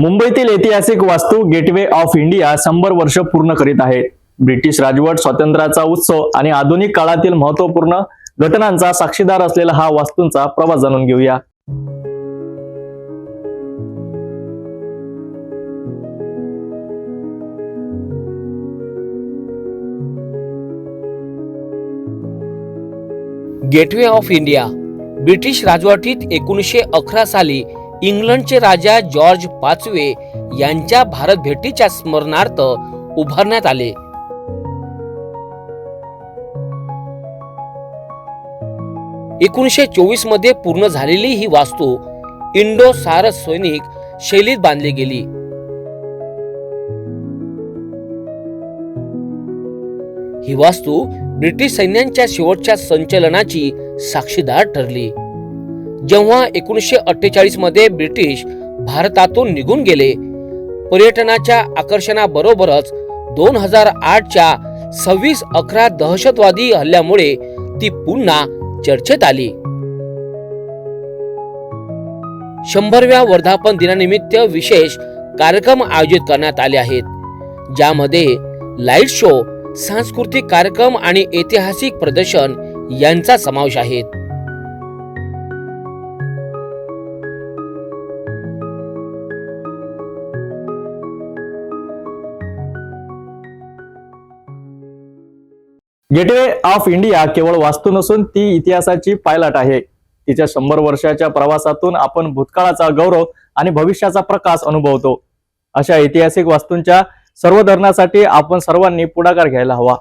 मुंबईतील ऐतिहासिक वास्तू गेटवे ऑफ इंडिया 100 वर्ष पूर्ण करीत आहे। ब्रिटिश राजवट, स्वातंत्र्याचा उत्सव आणि आधुनिक काळातील महत्त्वपूर्ण घटनांचा साक्षीदार असलेला हा वास्तूंचा प्रवास जाणून घेऊया। गेटवे ऑफ इंडिया ब्रिटिश राजवटीत 1911 साली इंग्लंडचे राजा जॉर्ज पाचवे यांच्या भारत भेटीच्या स्मरणार्थ उभारण्यात आले। एकोणीसशे मध्ये पूर्ण झालेली ही वास्तू इंडो सारस सैनिक शैलीत बांधली गेली। ही वास्तू ब्रिटिश सैन्यांच्या शेवटच्या संचलनाची साक्षीदार ठरली। जेव्हा 1948 मध्ये ब्रिटिश भारतातून निघून गेले, पर्यटनाच्या आकर्षणाबरोबरच 2008च्या 26/11 दहशतवादी हल्ल्यामुळे ती पुन्हा चर्चेत आली। 100व्या वर्धापन दिनानिमित्त विशेष कार्यक्रम आयोजित करण्यात आले आहेत, ज्यामध्ये लाईट शो, सांस्कृतिक कार्यक्रम आणि ऐतिहासिक प्रदर्शन यांचा समावेश आहे। गेटवे ऑफ इंडिया केवळ वास्तू नसून ती इतिहासाची पायलाट आहे। तिच्या 100 वर्षाच्या प्रवासातून आपण भूतकाळाचा गौरव आणि भविष्याचा प्रकाश अनुभवतो। अशा ऐतिहासिक वास्तूंच्या संवर्धनासाठी आपण सर्वांनी पुढाकार घ्यायला हवा।